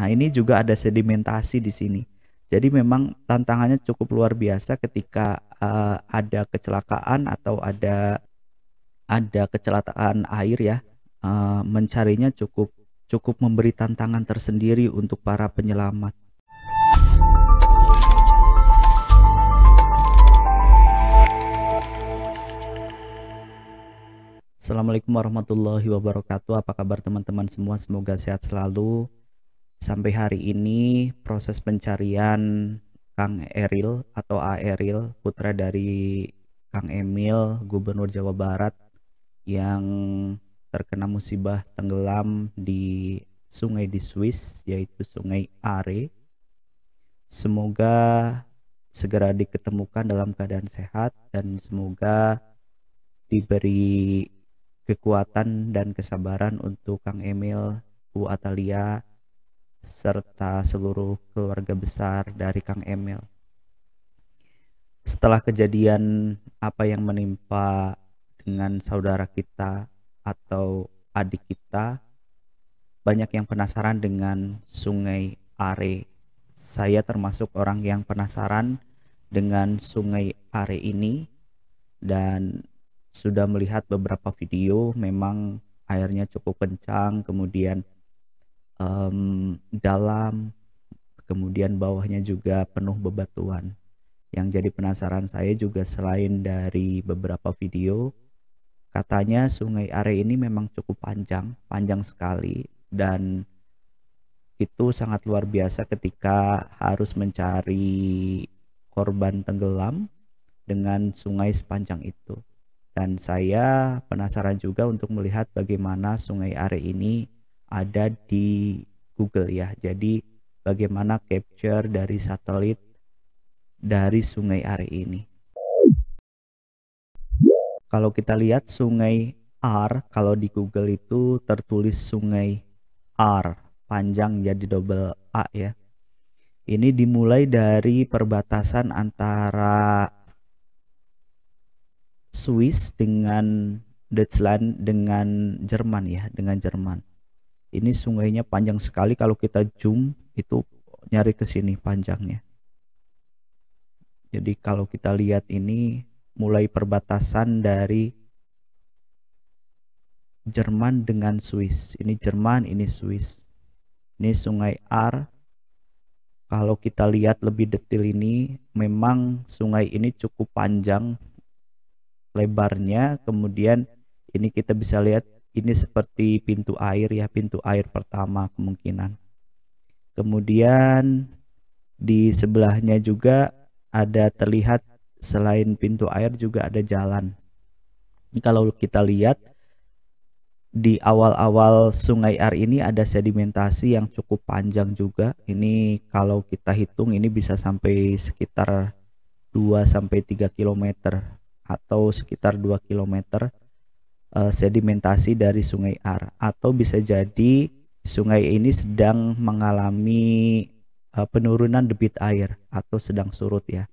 Nah, ini juga ada sedimentasi di sini. Jadi memang tantangannya cukup luar biasa ketika ada kecelakaan atau ada kecelakaan air ya. Mencarinya cukup cukup memberi tantangan tersendiri untuk para penyelamat. Assalamualaikum warahmatullahi wabarakatuh. Apa kabar teman-teman semua? Semoga sehat selalu. Sampai hari ini proses pencarian Kang Eril atau A. Eril, putra dari Kang Emil, Gubernur Jawa Barat, yang terkena musibah tenggelam di sungai di Swiss, yaitu Sungai Are. Semoga segera diketemukan dalam keadaan sehat dan semoga diberi kekuatan dan kesabaran untuk Kang Emil, Bu Atalia, serta seluruh keluarga besar dari Kang Emil. Setelah kejadian apa yang menimpa dengan saudara kita atau adik kita, banyak yang penasaran dengan Sungai Are. Saya termasuk orang yang penasaran dengan Sungai Are ini dan sudah melihat beberapa video. Memang airnya cukup kencang, kemudian dalam, kemudian bawahnya juga penuh bebatuan. Yang jadi penasaran saya juga, selain dari beberapa video, katanya Sungai Are ini memang cukup panjang sekali, dan itu sangat luar biasa ketika harus mencari korban tenggelam dengan sungai sepanjang itu. Dan saya penasaran juga untuk melihat bagaimana Sungai Are ini ada di Google ya. Jadi bagaimana capture dari satelit dari Sungai Are ini. Kalau kita lihat Sungai Are, kalau di Google itu tertulis Sungai Are, panjang jadi double A ya. Ini dimulai dari perbatasan antara Swiss dengan Deutschland dengan Jerman ya, dengan Jerman. Ini sungainya panjang sekali, kalau kita zoom itu nyari ke sini panjangnya. Jadi kalau kita lihat ini mulai perbatasan dari Jerman dengan Swiss. Ini Jerman, ini Swiss. Ini Sungai Are. Kalau kita lihat lebih detail ini, memang sungai ini cukup panjang lebarnya. Kemudian ini kita bisa lihat ini seperti pintu air ya, pintu air pertama kemungkinan. Kemudian di sebelahnya juga ada terlihat, selain pintu air juga ada jalan. Kalau kita lihat di awal-awal Sungai Are ini ada sedimentasi yang cukup panjang juga. Ini kalau kita hitung ini bisa sampai sekitar 2-3 km atau sekitar 2 km sedimentasi dari Sungai Are. Atau bisa jadi sungai ini sedang mengalami penurunan debit air atau sedang surut ya.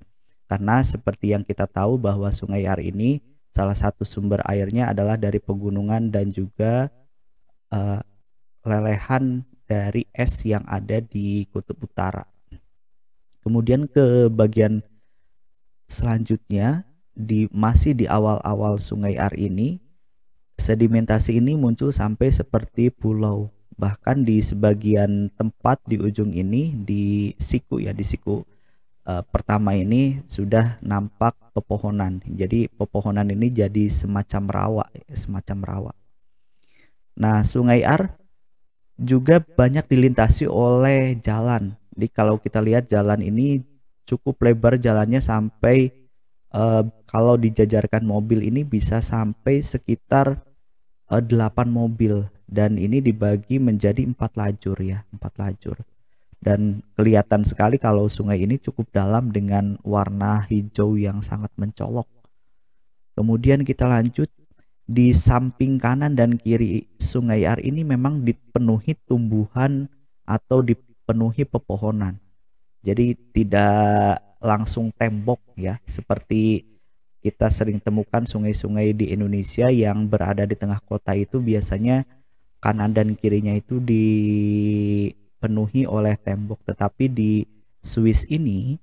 Karena seperti yang kita tahu bahwa Sungai Are ini salah satu sumber airnya adalah dari pegunungan dan juga lelehan dari es yang ada di Kutub Utara. Kemudian ke bagian selanjutnya, masih di awal-awal Sungai Are ini, sedimentasi ini muncul sampai seperti pulau. Bahkan di sebagian tempat di ujung ini, di siku ya, di siku pertama ini sudah nampak pepohonan. Jadi pepohonan ini jadi semacam rawa. Nah, Sungai Are juga banyak dilintasi oleh jalan. Jadi kalau kita lihat jalan ini cukup lebar jalannya, sampai kalau dijajarkan mobil ini bisa sampai sekitar 8 mobil, dan ini dibagi menjadi 4 lajur ya, 4 lajur. Dan kelihatan sekali kalau sungai ini cukup dalam dengan warna hijau yang sangat mencolok. Kemudian kita lanjut, di samping kanan dan kiri Sungai Are ini memang dipenuhi tumbuhan atau dipenuhi pepohonan. Jadi tidak langsung tembok ya, seperti kita sering temukan sungai-sungai di Indonesia yang berada di tengah kota itu biasanya kanan dan kirinya itu dipenuhi oleh tembok, tetapi di Swiss ini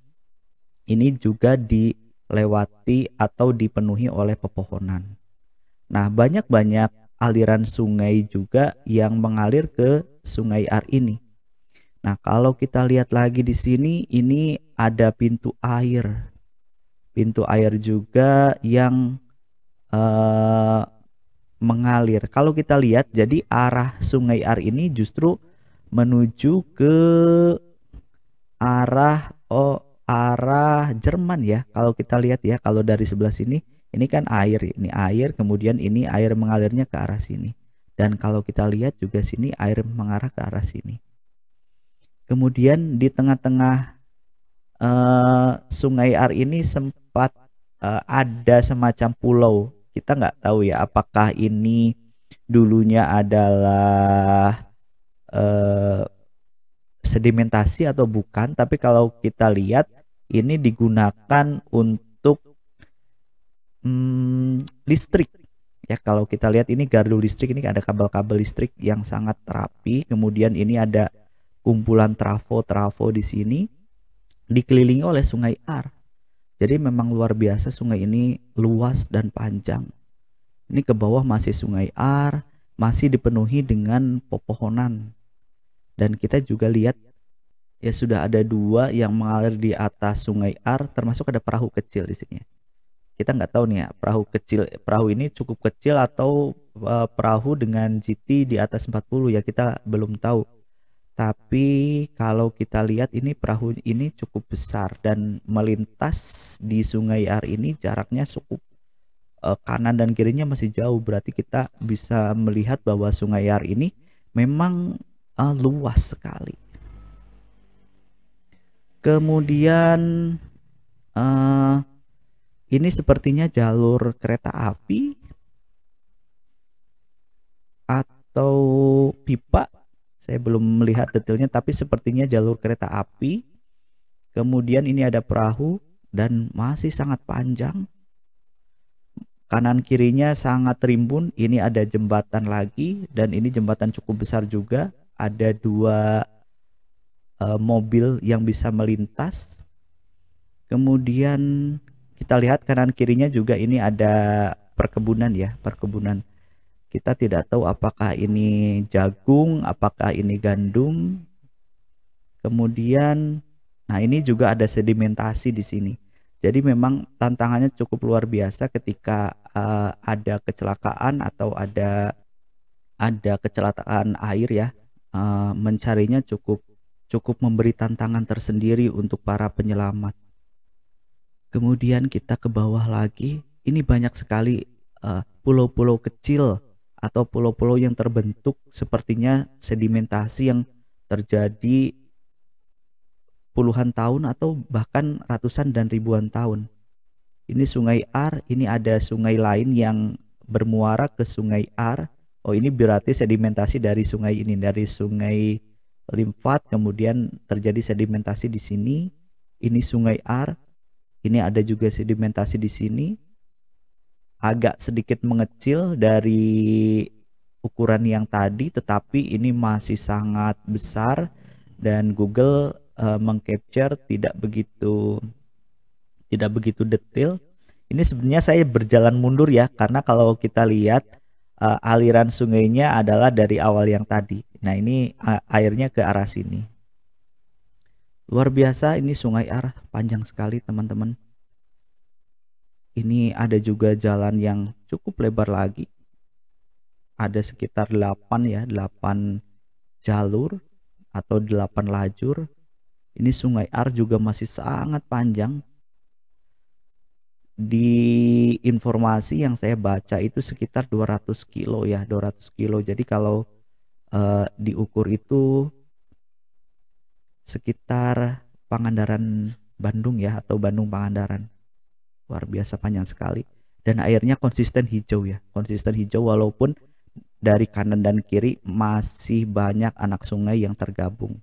juga dilewati atau dipenuhi oleh pepohonan. Nah, banyak aliran sungai juga yang mengalir ke Sungai Ar ini. Nah, kalau kita lihat lagi di sini, ini ada pintu air. Pintu air juga yang mengalir. Kalau kita lihat, jadi arah Sungai Ar ini justru menuju ke arah Jerman ya. Kalau kita lihat ya, kalau dari sebelah sini, ini kan air, ini air, kemudian ini air mengalirnya ke arah sini. Dan kalau kita lihat juga sini air mengarah ke arah sini. Kemudian di tengah-tengah Sungai Ar ini sempat ada semacam pulau. Kita nggak tahu ya apakah ini dulunya adalah sedimentasi atau bukan. Tapi kalau kita lihat ini digunakan untuk listrik. Ya, kalau kita lihat ini gardu listrik, ini ada kabel-kabel listrik yang sangat rapi. Kemudian ini ada kumpulan trafo di sini dikelilingi oleh Sungai Ar. Jadi memang luar biasa, sungai ini luas dan panjang. Ini ke bawah masih Sungai Ar, masih dipenuhi dengan pepohonan. Dan kita juga lihat ya sudah ada 2 yang mengalir di atas Sungai Ar, termasuk ada perahu kecil di sini. Kita nggak tahu nih ya, perahu ini cukup kecil atau perahu dengan GT di atas 40 ya, kita belum tahu. Tapi kalau kita lihat ini perahu ini cukup besar dan melintas di Sungai Ar ini jaraknya cukup kanan dan kirinya masih jauh. Berarti kita bisa melihat bahwa Sungai Ar ini memang luas sekali. Kemudian ini sepertinya jalur kereta api atau pipa. Saya belum melihat detailnya, tapi sepertinya jalur kereta api. Kemudian ini ada perahu dan masih sangat panjang. Kanan kirinya sangat rimbun. Ini ada jembatan lagi dan ini jembatan cukup besar juga. Ada 2 mobil yang bisa melintas. Kemudian kita lihat kanan kirinya juga ini ada perkebunan ya, perkebunan. Kita tidak tahu apakah ini jagung, apakah ini gandum. Kemudian, nah ini juga ada sedimentasi di sini. Jadi memang tantangannya cukup luar biasa ketika ada kecelakaan atau ada kecelakaan air ya. Mencarinya cukup memberi tantangan tersendiri untuk para penyelamat. Kemudian kita ke bawah lagi, ini banyak sekali pulau-pulau kecil atau pulau-pulau yang terbentuk sepertinya sedimentasi yang terjadi puluhan tahun atau bahkan ratusan dan ribuan tahun. Ini Sungai Ar, ini ada sungai lain yang bermuara ke Sungai Ar. Oh, ini berarti sedimentasi dari sungai ini, dari Sungai Limfat, kemudian terjadi sedimentasi di sini. Ini Sungai Ar. Ini ada juga sedimentasi di sini. Agak sedikit mengecil dari ukuran yang tadi, tetapi ini masih sangat besar dan Google mengcapture tidak begitu detail. Ini sebenarnya saya berjalan mundur ya, karena kalau kita lihat aliran sungainya adalah dari awal yang tadi. Nah, ini airnya ke arah sini. Luar biasa, ini Sungai Ar panjang sekali teman-teman. Ini ada juga jalan yang cukup lebar lagi. Ada sekitar 8 jalur atau 8 lajur. Ini Sungai Ar juga masih sangat panjang. Di informasi yang saya baca itu sekitar 200 kilo ya, 200 kilo. Jadi kalau diukur itu sekitar Pangandaran Bandung ya, atau Bandung Pangandaran. Luar biasa panjang sekali. Dan airnya konsisten hijau ya, konsisten hijau walaupun dari kanan dan kiri masih banyak anak sungai yang tergabung.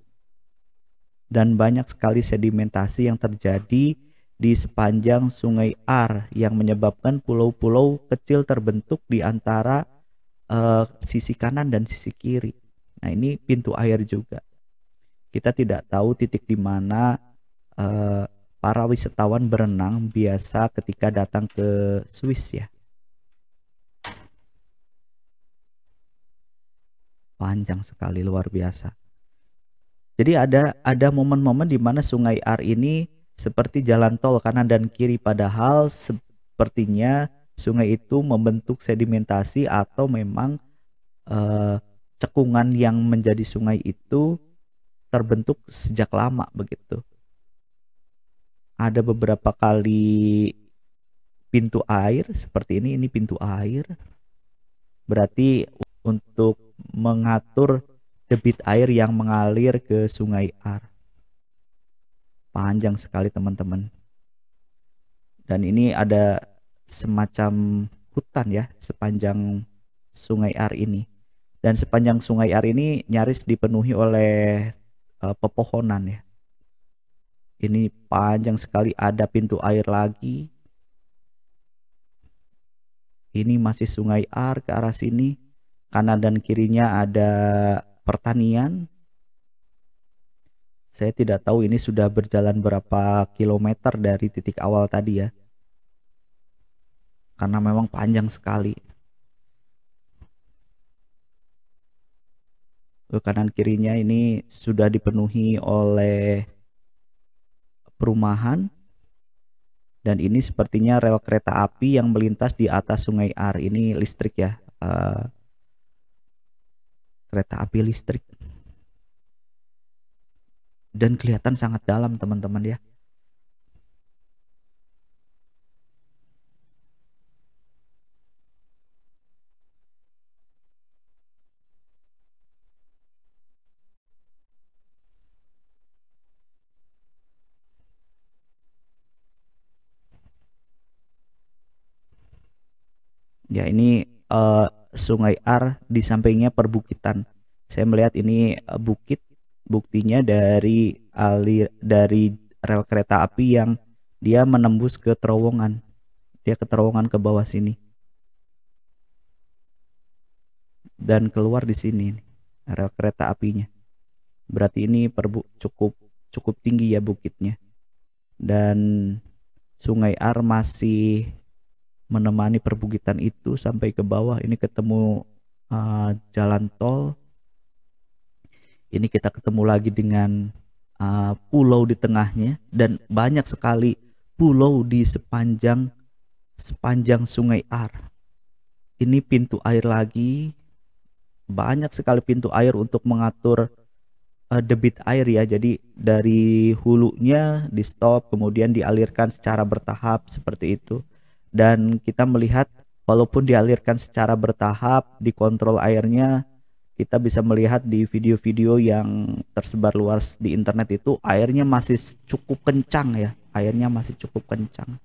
Dan banyak sekali sedimentasi yang terjadi di sepanjang Sungai Ar yang menyebabkan pulau-pulau kecil terbentuk di antara sisi kanan dan sisi kiri. Nah, ini pintu air juga. Kita tidak tahu titik di mana para wisatawan berenang biasa ketika datang ke Swiss ya. Panjang sekali, luar biasa. Jadi ada momen-momen di mana Sungai Ar ini seperti jalan tol kanan dan kiri, padahal sepertinya sungai itu membentuk sedimentasi atau memang cekungan yang menjadi sungai itu terbentuk sejak lama begitu. Ada beberapa kali pintu air seperti ini pintu air. Berarti untuk mengatur debit air yang mengalir ke Sungai Ar. Panjang sekali teman-teman. Dan ini ada semacam hutan ya sepanjang Sungai Ar ini. Dan sepanjang Sungai Ar ini nyaris dipenuhi oleh pepohonan ya. Ini panjang sekali, ada pintu air lagi. Ini masih Sungai Ar ke arah sini. Kanan dan kirinya ada pertanian. Saya tidak tahu ini sudah berjalan berapa kilometer dari titik awal tadi ya. Karena memang panjang sekali. Ke kanan kirinya ini sudah dipenuhi oleh perumahan. Dan ini sepertinya rel kereta api yang melintas di atas Sungai Ar. Ini listrik ya. Kereta api listrik. Dan kelihatan sangat dalam teman-teman ya. Ya ini Sungai Ar, di sampingnya perbukitan. Saya melihat ini bukit, buktinya dari rel kereta api yang dia menembus ke terowongan. Dia ke terowongan ke bawah sini. Dan keluar di sini rel kereta apinya. Berarti ini cukup tinggi ya bukitnya. Dan Sungai Ar masih menemani perbukitan itu sampai ke bawah. Ini ketemu jalan tol. Ini kita ketemu lagi dengan pulau di tengahnya, dan banyak sekali pulau di sepanjang Sungai Ar. Ini pintu air lagi, banyak sekali pintu air untuk mengatur debit air ya. Jadi dari hulunya di stop, kemudian dialirkan secara bertahap seperti itu. Dan kita melihat walaupun dialirkan secara bertahap, dikontrol airnya, kita bisa melihat di video-video yang tersebar luas di internet itu airnya masih cukup kencang ya. Airnya masih cukup kencang.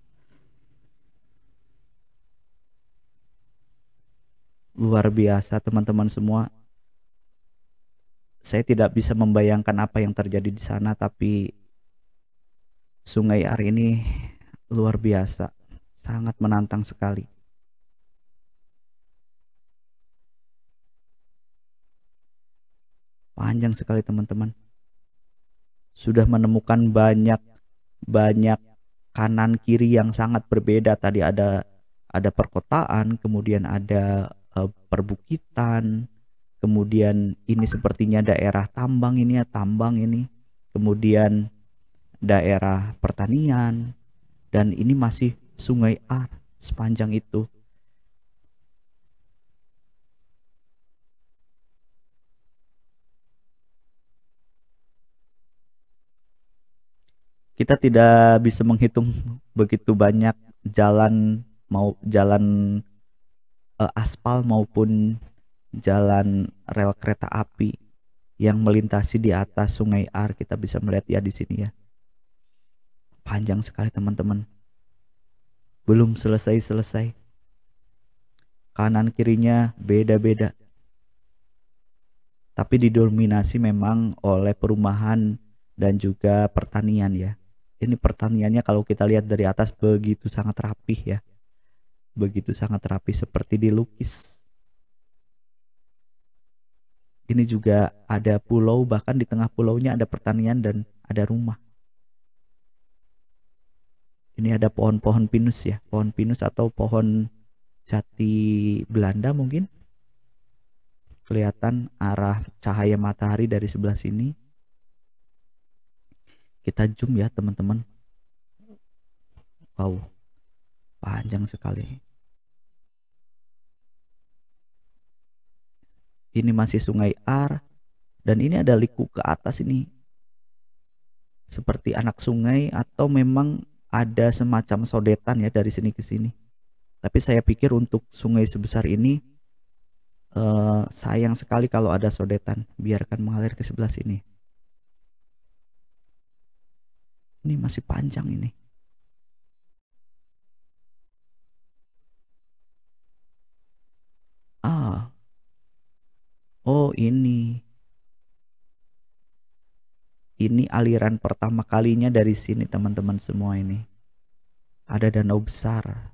Luar biasa teman-teman semua. Saya tidak bisa membayangkan apa yang terjadi di sana, tapi Sungai Ar ini luar biasa. Sangat menantang sekali. Panjang sekali teman-teman. Sudah menemukan banyak kanan kiri yang sangat berbeda. Tadi ada perkotaan, kemudian ada perbukitan, kemudian ini sepertinya daerah tambang ini ya, kemudian daerah pertanian, dan ini masih Sungai Ar sepanjang itu. Kita tidak bisa menghitung begitu banyak jalan aspal maupun jalan rel kereta api yang melintasi di atas Sungai Ar. Kita bisa melihat ya di sini ya. Panjang sekali teman-teman. Belum selesai. Kanan kirinya beda-beda. Tapi didominasi memang oleh perumahan dan juga pertanian ya. Ini pertaniannya kalau kita lihat dari atas begitu sangat rapih ya. Begitu sangat rapih seperti dilukis. Ini juga ada pulau, bahkan di tengah pulaunya ada pertanian dan ada rumah. Ini ada pohon-pohon pinus ya, pohon pinus atau pohon jati Belanda mungkin. Kelihatan arah cahaya matahari dari sebelah sini. Kita zoom ya teman-teman. Wow, panjang sekali. Ini masih Sungai Ar, dan ini ada liku ke atas ini. Seperti anak sungai atau memang ada semacam sodetan ya dari sini ke sini. Tapi saya pikir untuk sungai sebesar ini sayang sekali kalau ada sodetan. Biarkan mengalir ke sebelah sini. Ini masih panjang ini. Ah, oh ini. Ini aliran pertama kalinya dari sini teman-teman semua ini. Ada danau besar.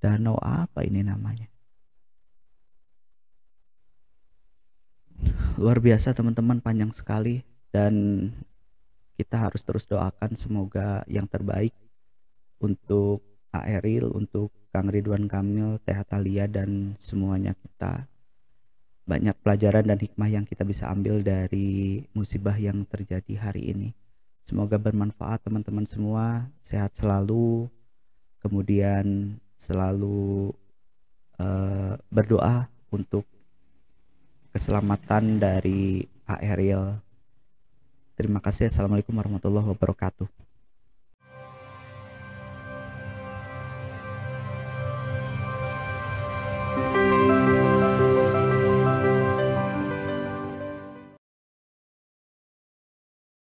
Danau apa ini namanya? Luar biasa teman-teman, panjang sekali, dan kita harus terus doakan semoga yang terbaik untuk Aeril, untuk Kang Ridwan Kamil, Teh Talia, dan semuanya. Kita banyak pelajaran dan hikmah yang kita bisa ambil dari musibah yang terjadi hari ini. Semoga bermanfaat teman-teman semua, sehat selalu, kemudian selalu berdoa untuk keselamatan dari Aeril. Terima kasih. Assalamualaikum warahmatullahi wabarakatuh.